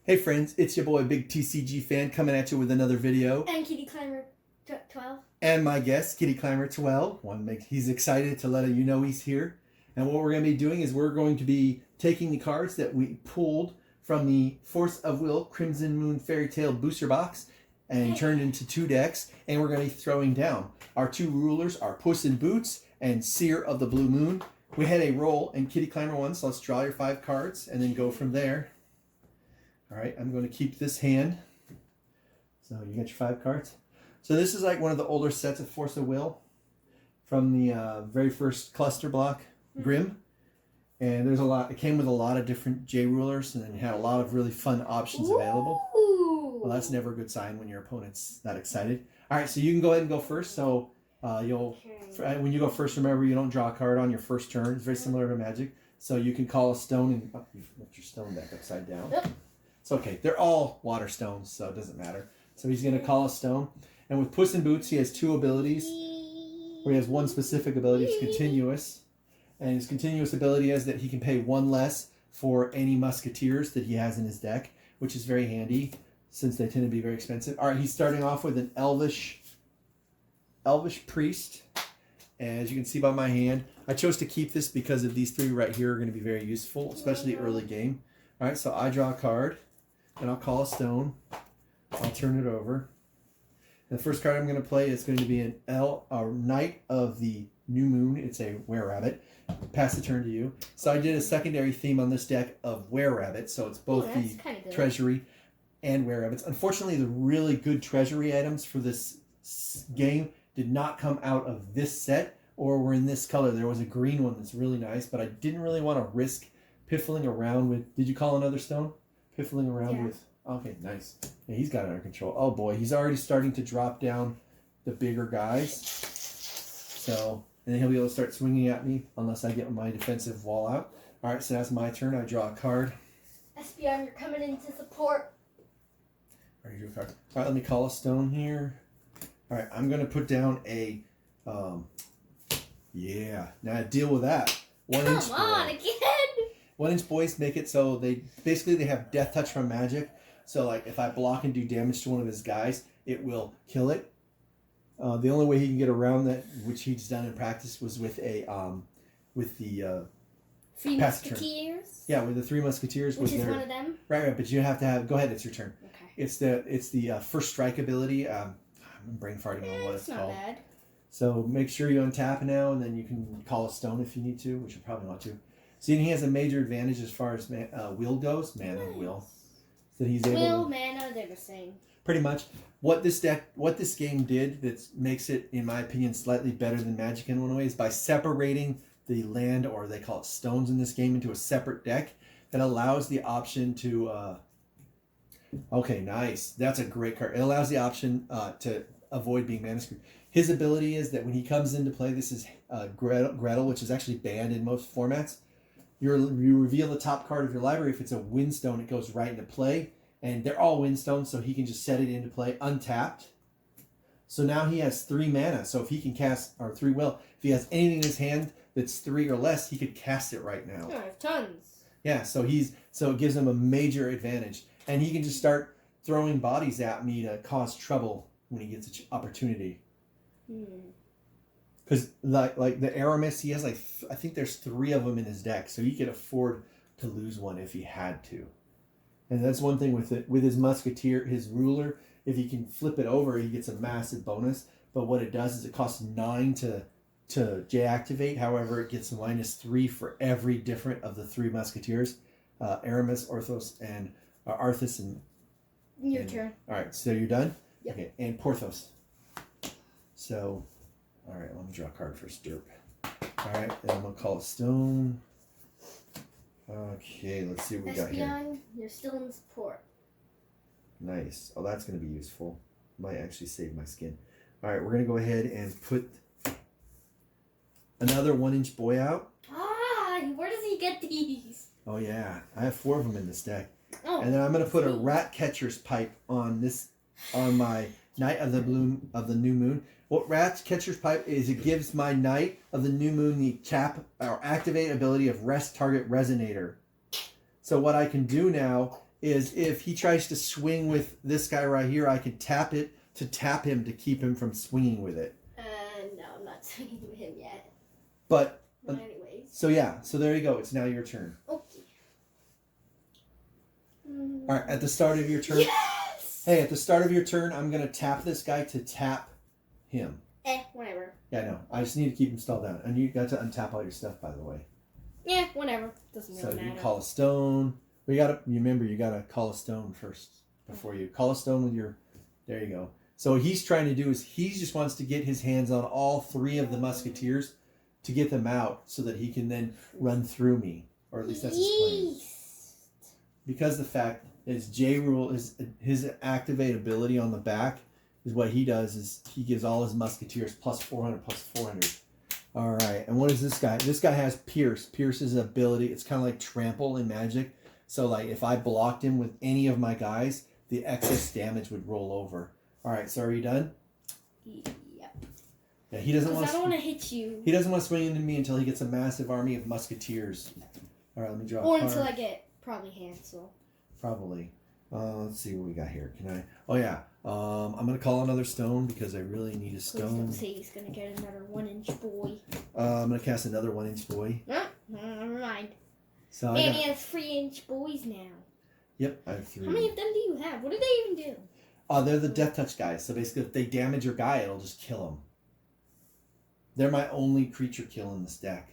Hey friends, it's your boy BigTCGFan coming at you with another video. And Kittyclimber 12. And my guest, Kittyclimber 12. He's excited to let you know he's here. And what we're going to be doing is we're going to be taking the cards that we pulled from the Force of Will Crimson Moon Fairy Tale booster box and turned into 2 decks. And we're going to be throwing down. Our 2 rulers are Puss in Boots and Seer of the Blue Moon. We had a roll and Kittyclimber won, so let's draw your 5 cards and then go from there. All right, I'm going to keep this hand. So you got your 5 cards. So this is like one of the older sets of Force of Will from the very first cluster block, Grimm. And there's a lot. It came with a lot of different J rulers, and then had a lot of really fun options available. Well, that's never a good sign when your opponent's that excited. All right, so you can go ahead and go first. So when you go first, remember you don't draw a card on your first turn. It's very similar to Magic. So you can call a stone and you left your stone deck upside down. Yep. It's okay. They're all water stones, so it doesn't matter. So he's going to call a stone. And with Puss in Boots, he has 2 abilities. Where he has one specific ability. It's continuous. And his continuous ability is that he can pay 1 less for any musketeers that he has in his deck, which is very handy since they tend to be very expensive. All right, he's starting off with an elvish priest. And as you can see by my hand, I chose to keep this because of these 3 right here are going to be very useful, especially early game. All right, so I draw a card. And I'll call a stone. I'll turn it over. And the first card I'm going to play is going to be a Knight of the New Moon. It's a were-rabbit. Pass the turn to you. So I did a secondary theme on this deck of were-rabbits. So it's both the treasury and were-rabbits. Unfortunately, the really good treasury items for this game did not come out of this set or were in this color. There was a green one that's really nice, but I didn't really want to risk piffling around with... Did you call another stone? Piffling around with... Okay, nice. Yeah, he's got it under control. Oh boy, he's already starting to drop down the bigger guys. So, and then he'll be able to start swinging at me unless I get my defensive wall out. All right, so that's my turn. I draw a card. SBM, you're coming in to support. All right, you draw a card. All right, let me call a stone here. All right, I'm going to put down a... yeah, now deal with that. 1 inch. Come on, again. 1-inch boys make it so they have death touch from magic. So like if I block and do damage to one of his guys, it will kill it. The only way he can get around that, which he's done in practice, was with the 3 Musketeers. Yeah, with the 3 Musketeers. Which is one of them. Right. But you have to have. Go ahead. It's your turn. Okay. It's the first strike ability. I'm brain farting on what it's called. Not bad. So make sure you untap now, and then you can call a stone if you need to, which you probably want to. See, he has a major advantage as far as will goes. Mana will. So he's able mana, they're the same. Pretty much. What this game did that makes it, in my opinion, slightly better than Magic in one way is by separating the land, or they call it stones in this game, into a separate deck that allows the option to... okay, nice. That's a great card. It allows the option to avoid being mana screwed. His ability is that when he comes into play, this is Gretel, which is actually banned in most formats. You reveal the top card of your library. If it's a windstone, it goes right into play. And they're all windstones, so he can just set it into play untapped. So now he has 3 mana. So if he can cast, or 3 will, if he has anything in his hand that's 3 or less, he could cast it right now. Yeah, I have tons. Yeah, so it gives him a major advantage. And he can just start throwing bodies at me to cause trouble when he gets an opportunity. Because like the Aramis, he has I think there's 3 of them in his deck, so he could afford to lose one if he had to. And that's one thing with his musketeer, his ruler. If he can flip it over, he gets a massive bonus. But what it does is it costs 9 to deactivate. However, it gets -3 for every different of the 3 musketeers: Aramis, Orthos, and Arthas. Your turn. All right, so you're done. Yep. Okay, and Porthos. So. All right, let me draw a card first. Derp. All right, and I'm going to call a stone. Okay, let's see what we got here. You're still in support. Nice. Oh, that's going to be useful. Might actually save my skin. All right, we're going to go ahead and put another 1-inch boy out. Where does he get these? Oh, yeah. I have 4 of them in this deck. Oh, and then I'm going to put a rat catcher's pipe on my Knight of the New Moon. What Rat Catcher's Pipe is, it gives my Knight of the New Moon the activate ability of Rest Target Resonator. So what I can do now is if he tries to swing with this guy right here, I can tap it to tap him to keep him from swinging with it. No, I'm not swinging with him yet. But, But anyways. so yeah, so there you go. It's now your turn. Okay. All right, at the start of your turn. Yes! Hey, at the start of your turn, I'm going to tap this guy to tap him. Whatever. Yeah, I know. I just need to keep him stalled down. And you got to untap all your stuff, by the way. Yeah, whatever. Doesn't really So matter. you call a stone. You remember, you got to call a stone first before you call a stone with your, there you go. So what he's trying to do is he just wants to get his hands on all 3 of the musketeers to get them out so that he can then run through me. Or at least that's his plan. Because the fact is J rule is his activate ability on the back is what he does is he gives all his musketeers plus 400 plus 400. All right, and what is this guy? This guy has Pierce. Pierce's ability, it's kind of like trample in Magic. So like if I blocked him with any of my guys, the excess damage would roll over. All right, so are you done? Yep. Yeah, he doesn't want. I don't want to hit you. He doesn't want to swing into me until he gets a massive army of musketeers. All right, let me draw. Or a card. until I get probably Hansel. Probably. Let's see what we got here. Can I? Oh yeah. I'm gonna call another stone because I really need a Please stone. don't say he's gonna get another 1-inch boy. I'm gonna cast another 1-inch boy. Never mind. So And he has 3-inch boys now. Yep, I have 3. How many of them do you have? What do they even do? They're the death touch guys. So basically, if they damage your guy, it'll just kill him. They're my only creature kill in this deck.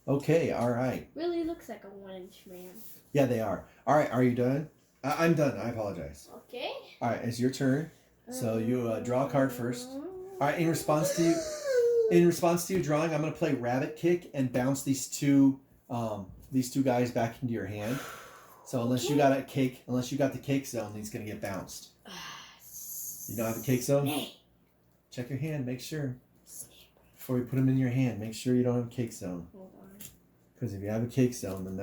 Okay, all right. Really looks like a 1-inch man. Yeah, they are. All right, are you done? I'm done. I apologize. Okay. All right, it's your turn. So you draw a card first. All right, in response to you drawing, I'm gonna play Rabbit Kick and bounce these two guys back into your hand. So unless you got the cake zone, he's gonna get bounced. You don't have a cake zone? Check your hand, make sure. Before you put them in your hand, make sure you don't have a cake zone. Hold on. Because if you have a cake zone, then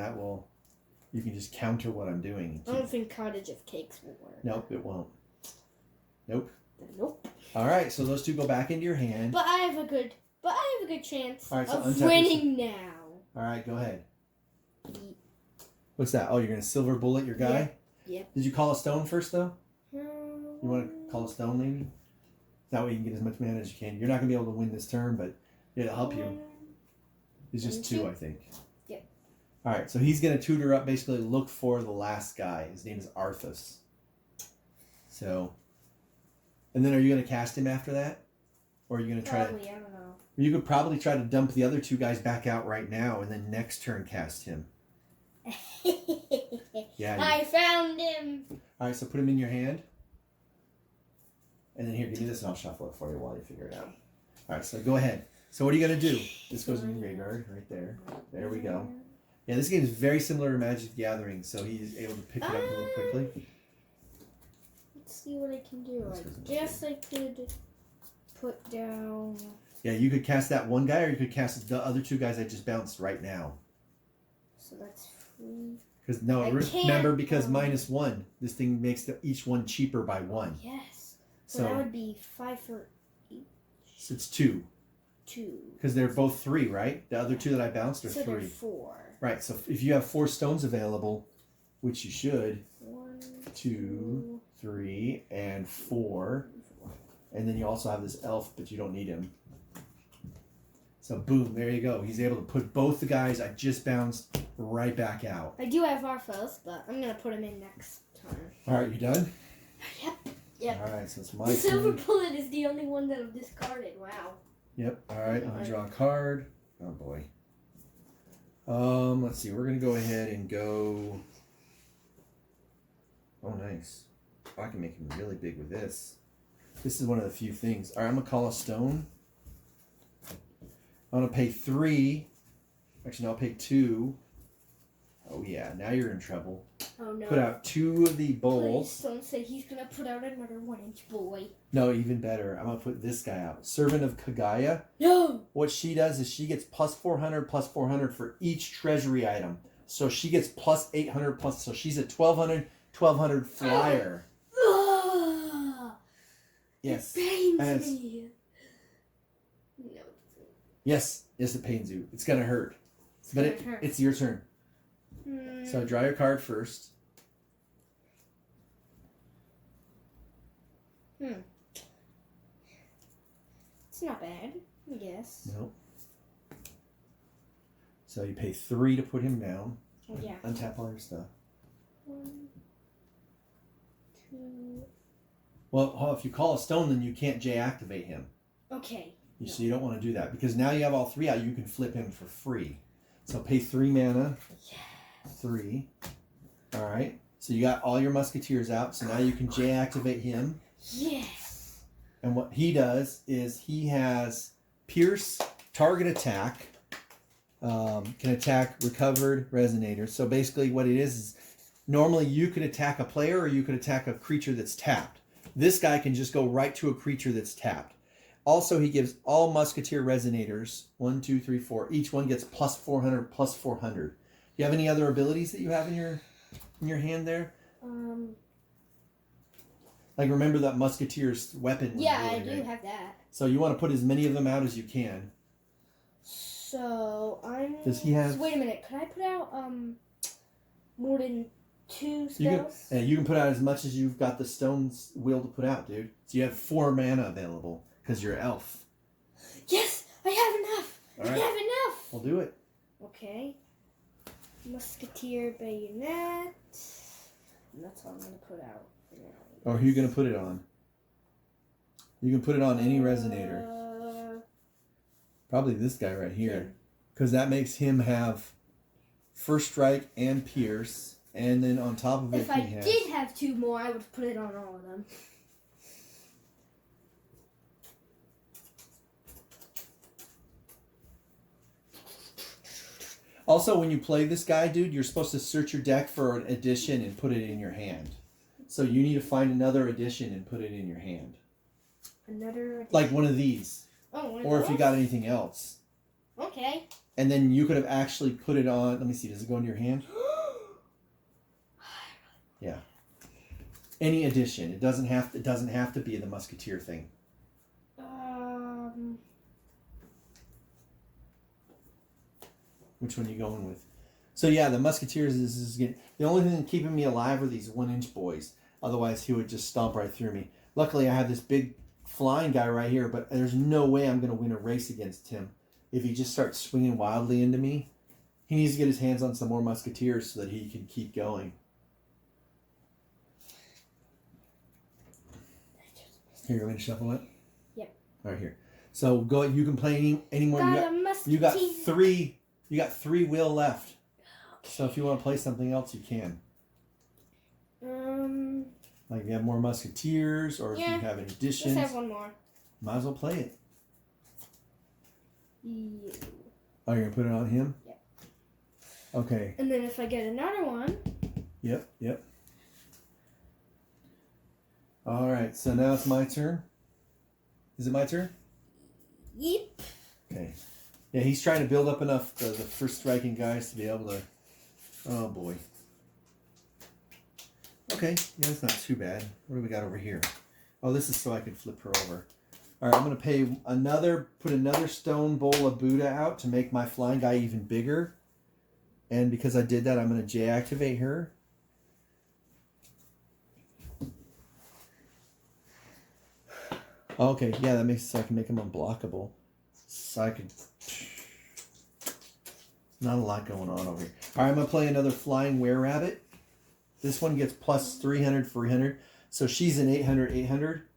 you can just counter what I'm doing. I don't think Cottage of Cakes will work. Nope, it won't. Nope. Nope. All right, so those two go back into your hand. But I have a good chance All right, so of untap winning now. All right, go ahead. What's that? Oh, you're gonna silver bullet your guy? Yep. Did you call a stone first though? You want to call a stone maybe? That way you can get as much mana as you can. You're not gonna be able to win this turn, but it'll help you. It's just 2, I think. Yep. All right, so he's gonna tutor up, basically look for the last guy. His name is Arthas. So, and then are you gonna cast him after that, or are you gonna try Probably, I don't know. You could probably try to dump the other 2 guys back out right now, and then next turn cast him. Yeah. I found him. All right, so put him in your hand. And then here, give me this and I'll shuffle it for you while you figure it out. All right, so go ahead. So what are you going to do? This goes in your graveyard right there. There we go. Yeah, this game is very similar to Magic the Gathering, so he's able to pick it up a little quickly. Let's see what I can do. I guess I could put down... Yeah, you could cast that one guy or you could cast the other 2 guys I just bounced right now. So that's free. Because remember, because -1, this thing makes each one cheaper by 1. Yes. So that would be 5 for each. So it's 2. 2. Because they're both 3, right? The other 2 that I bounced are 3. So they're 4. Right, so if you have 4 stones available, which you should, 1, 2, 3, and 4. And then you also have this elf, but you don't need him. So boom, there you go. He's able to put both the guys I just bounced right back out. I do have Arthas, but I'm going to put him in next turn. All right, you done? Yep. All right, so it's my The silver turn. bullet is the only one that I've discarded. Wow. Yep, all right, I'll draw a card. Oh boy. Let's see, we're going to go ahead and go... Oh, nice. I can make him really big with this. This is one of the few things. All right, I'm going to call a stone. I'm going to pay 3. Actually, no, I'll pay 2. Oh, yeah. Now you're in trouble. Oh, no. Put out 2 of the bowls. Please don't say he's going to put out another 1-inch boy. No, even better. I'm going to put this guy out. Servant of Kagaya. No! What she does is she gets plus 400 for each treasury item. So she gets plus 800 plus. So she's a 1200 flyer. Yes. It pains me. No. Yes, it pains you. It's gonna hurt. But it's your turn. So draw your card first. It's not bad, I guess. Nope. So you pay 3 to put him down. Oh, yeah. Untap all your stuff. 1, 2. Well, if you call a stone, then you can't J-activate him. Okay. So you don't want to do that because now you have all 3 out. You can flip him for free. So pay 3 mana. Yeah. 3. All right. So you got all your musketeers out. So now you can J-activate him. Yes. And what he does is he has Pierce, target attack, can attack recovered resonators. So basically what it is normally you could attack a player or you could attack a creature that's tapped. This guy can just go right to a creature that's tapped. Also, he gives all musketeer resonators, 1, 2, 3, 4. Each one gets plus 400, plus 400. Do you have any other abilities that you have in your hand there? Like remember that musketeer's weapon. Yeah, really I do great. have that. So you want to put as many of them out as you can. So I'm. Does he have? So wait a minute. Could I put out more than 2 spells? You can put out as much as you've got the stone's will to put out, dude. So you have 4 mana available because you're an elf. Yes, I have enough. All right. I have enough. We'll do it. Okay. Musketeer bayonet. And that's all I'm gonna put out. Or who are you gonna put it on? You can put it on any resonator. Probably this guy right here, because that makes him have first strike and pierce, and then on top of it, if I did have 2 more, I would put it on all of them. Also, when you play this guy, dude, you're supposed to search your deck for an addition and put it in your hand. So you need to find another addition and put it in your hand. Another addition. Like one of these. Oh, one of or if those? you got anything else. Okay. And then you could have actually put it on. Let me see. Does it go in your hand? Yeah. Any addition. It doesn't have to be the musketeer thing. Which one are you going with? So yeah, the musketeers is getting, the only thing keeping me alive are these 1-inch boys. Otherwise, he would just stomp right through me. Luckily, I have this big flying guy right here, but there's no way I'm going to win a race against him if he just starts swinging wildly into me. He needs to get his hands on some more musketeers so that he can keep going. Here, you want me to shuffle it? Yep. All right, here. So go. You can play any more. You got 3. You got 3 will left. Okay. So if you want to play something else, you can. Like if you have more musketeers, or if you have any additions. Let's have one more. Might as well play it. Yeah. Oh, you're gonna put it on him? Yep. Okay. And then if I get another one. Yep. All right. So now it's my turn. Is it my turn? Yep. Okay. Yeah, he's trying to build up enough the first striking guys to be able to. Oh boy. Okay, yeah, that's not too bad. What do we got over here? Oh, this is so I can flip her over. All right, I'm gonna put another stone bowl of Buddha out to make my flying guy even bigger. And because I did that, I'm gonna J-activate her. Okay, yeah, that makes it so I can make him unblockable. So I can. Not a lot going on over here. All right, I'm gonna play another flying were-rabbit. This one gets plus 300, 300. So she's an 800, 800.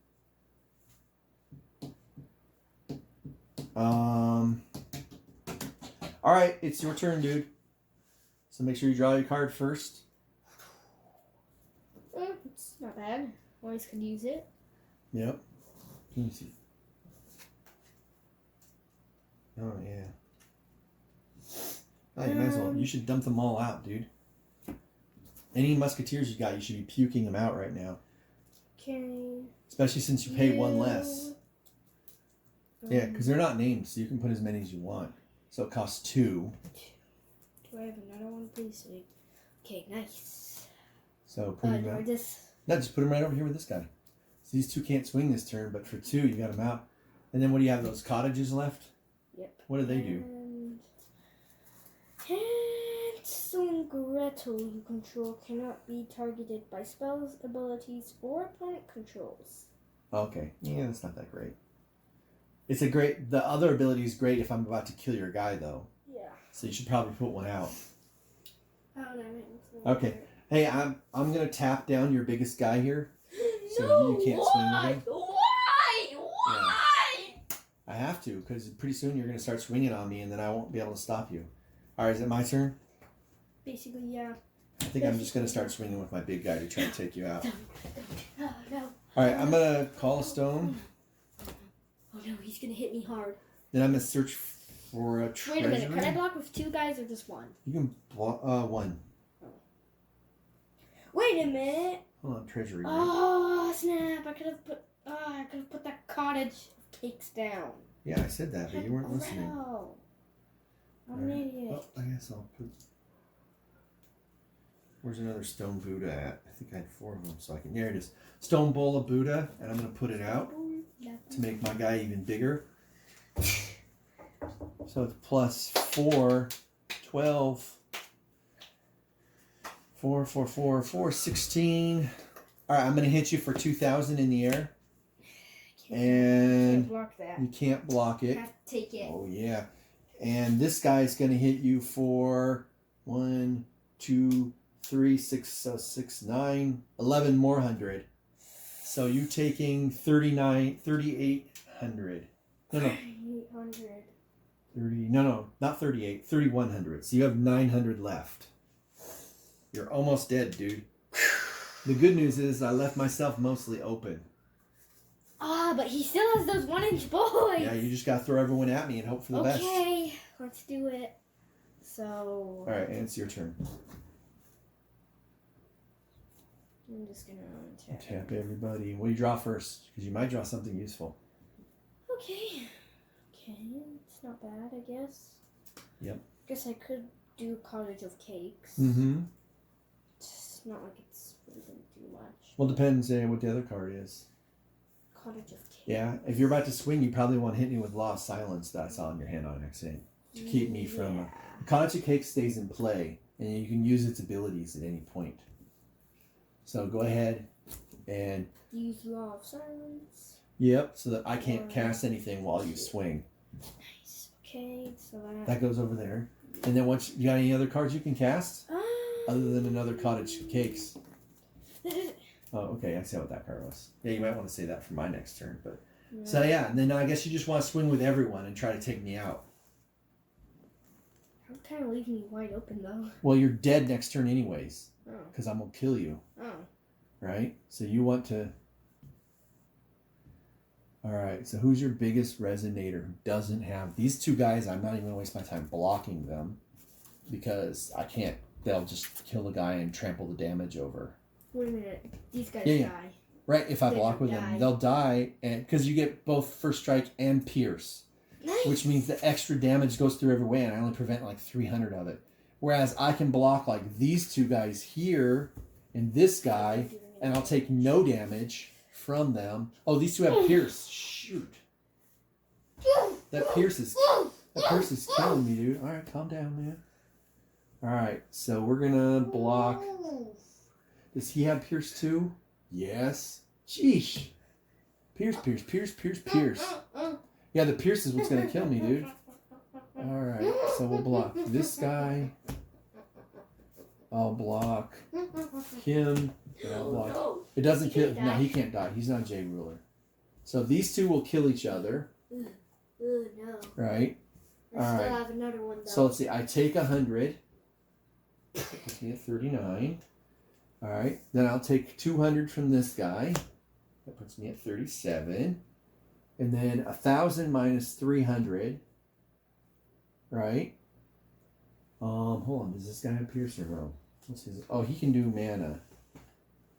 All right, it's your turn, dude. So make sure you draw your card first. It's not bad. Always could use it. Yep. Let me see. Oh, yeah. Oh, you might as well. You should dump them all out, dude. Any musketeers you got, you should be puking them out right now. Okay. Especially since you pay 1 less. Yeah, because they're not named, so you can put as many as you want. So it costs 2. Do I have another one, please? Okay, nice. So put them out. Just put them right over here with this guy. So these 2 can't swing this turn, but for 2, you got them out. And then what do you have? Those cottages left? Yep. What do they do? And so and Gretel you control cannot be targeted by spells, abilities, or opponent controls. Okay. Yeah, that's not that great. It's a great. The other ability is great if I'm about to kill your guy, though. Yeah. So you should probably put one out. Oh, no, Okay. Hey, I'm gonna tap down your biggest guy here, so no, you can't swing with him. Why? Yeah. I have to, because pretty soon you're gonna start swinging on me, and then I won't be able to stop you. All right, is it my turn? Basically, yeah. I think I'm just gonna start swinging with my big guy to try to take you out. Oh, no. All right, I'm gonna call a stone. Oh no, he's gonna hit me hard. Then I'm gonna search for a treasury. Wait a minute, can I block with 2 guys or just 1? You can block one. Wait a minute. Hold on, treasury. Oh snap! I could have put that cottage of cakes down. Yeah, I said that, but you weren't listening. Oh, I'm an idiot. Oh, I guess I'll put. Where's another stone Buddha at? I think I had 4 of them, so I can. Here it is. Stone bowl of Buddha, and I'm gonna put it out to make my guy even bigger. So it's plus 4, 12. 4, 4, 4, 4, 16. All right, I'm going to hit you for 2,000 in the air. And can't block that. you can't block it. I have to take it. Oh, yeah. And this guy's going to hit you for 1, 2, 3, 6, so 6, 9, 11 more hundred. So you're taking 3,800. No. 800. 30, no, not 38, 3,100. So you have 900 left. You're almost dead, dude. The good news is I left myself mostly open. Ah, but he still has those 1-inch boys. Yeah, you just got to throw everyone at me and hope for the best. Okay, let's do it. So. All right, and it's your turn. I'm just going to Tap everybody. What do you draw first? Because you might draw something useful. Okay, it's not bad, I guess. Yep. Guess I could do Cottage of Cakes. Mm-hmm. It's not like it's really going to do much. Well, depends what the other card is. Cottage of Cakes. Yeah, if you're about to swing, you probably want to hit me with Law of Silence that's on your hand on accident to keep me from... Cottage of Cakes stays in play, and you can use its abilities at any point. So go ahead and... Use Law of Silence. Yep, so that I can't cast anything while you swing. Nice. Okay, so that goes over there. And then once you got any other cards you can cast? Other than another Cottage of Cakes. Oh, okay, I see what that card was. Yeah, you might want to say that for my next turn, but Yeah. So yeah, and then I guess you just want to swing with everyone and try to take me out. I'm kind of leaving you wide open though. Well, you're dead next turn anyways, Oh. because I'm gonna kill you. Oh. Right? So you want to. All right. So who's your biggest resonator who doesn't have these 2 guys? I'm not even gonna waste my time blocking them because I can't. They'll just kill the guy and trample the damage over. Wait a minute. These guys Yeah. die. Right. If I They block with die. them, they'll die, and because you get both first strike and pierce. Nice. Which means the extra damage goes through every way, and I only prevent like 300 of it. Whereas I can block like these 2 guys here and this guy, and I'll take no damage from them. Oh, these 2 have pierce. Shoot. That pierce is killing me, dude. All right, calm down, man. All right, so we're gonna block. Does he have pierce too? Yes. Sheesh. Pierce. Yeah, the pierce is what's gonna kill me, dude. All right, so we'll block this guy. I'll block him. And I'll block. It doesn't kill. No, he can't die. He's not J ruler. So these 2 will kill each other. No. Right. I All still right. have another one though. So let's see. I take 100. Puts me at 39. All right. Then I'll take 200 from this guy. That puts me at 37. And then 1,000 minus 300. Right. Hold on. Does this guy have pierce or no? What's his? Oh, he can do mana.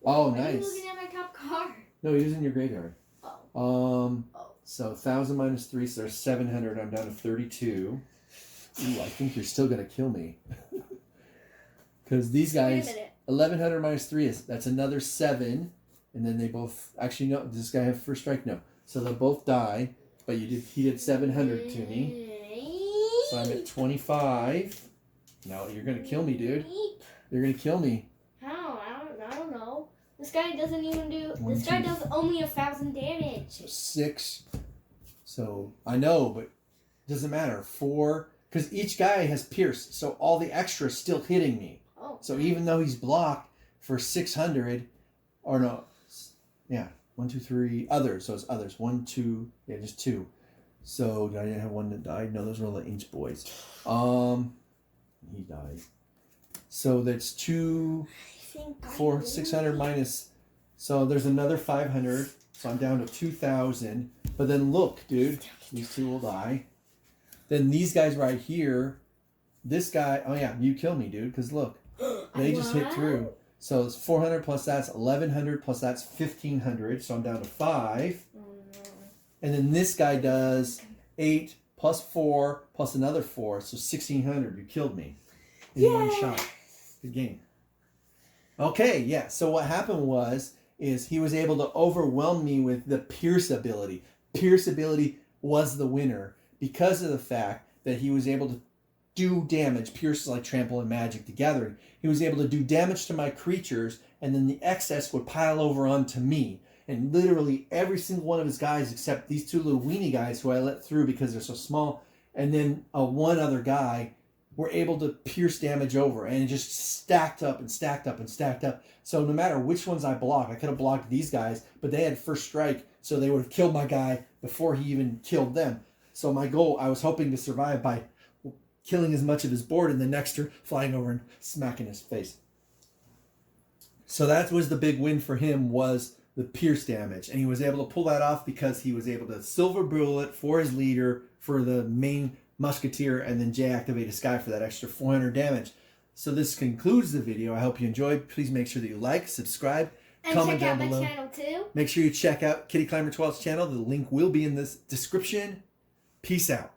Oh, Why are you nice. looking at my top card? No, he was in your graveyard. Oh. So 1,000 minus 3, so there's 700. I'm down to 32. Ooh, I think you're still gonna kill me. Because these guys, 1,100 minus 3 that's another 7, and then they both actually no. Does this guy have first strike? No. So they'll both die. But he did 700 to me. So I'm at 25. No, you're gonna kill me, dude. Yeep. You're gonna kill me. How? I don't know. This guy doesn't even do. One, This guy two. does only 1,000 damage. So 6. So I know, but doesn't matter. 4, because each guy has pierce, so all the extra is still hitting me. Oh. So even though he's blocked for 600, or no, yeah, 1, 2, 3 others. So it's others. 1, 2, yeah, just 2. So I didn't have one that died. No, those were all the inch boys. He died. So that's 2, I think 4, 600 minus. So there's another 500. So I'm down to 2,000. But then look, dude, these 2 will die. Then these guys right here, this guy, oh yeah, you kill me, dude, because look, they just hit through. So it's 400 plus that's 1,100 plus that's 1,500. So I'm down to 5. Oh, no. And then this guy does 8 plus 4 plus another 4. So 1,600. You killed me in one shot. Good game. Okay, yeah. So what happened is he was able to overwhelm me with the Pierce ability. Pierce ability was the winner because of the fact that he was able to do damage. Pierce is like Trample and Magic together. He was able to do damage to my creatures, and then the excess would pile over onto me. And literally every single one of his guys, except these 2 little weenie guys who I let through because they're so small, and then one other guy, were able to pierce damage over, and it just stacked up and stacked up and stacked up. So no matter which ones I blocked, I could have blocked these guys, but they had first strike, so they would have killed my guy before he even killed them. So my goal, I was hoping to survive by killing as much of his board, and the next turn flying over and smacking his face. So that was the big win for him, was the pierce damage, and he was able to pull that off because he was able to silver bullet for his leader for the main musketeer, and then J-activate his guy for that extra 400 damage. So this concludes the video. I hope you enjoyed. Please make sure that you like, subscribe, And comment check out down my below. channel too. Make sure you check out Kittyclimber 12's channel. The link will be in the description. Peace out.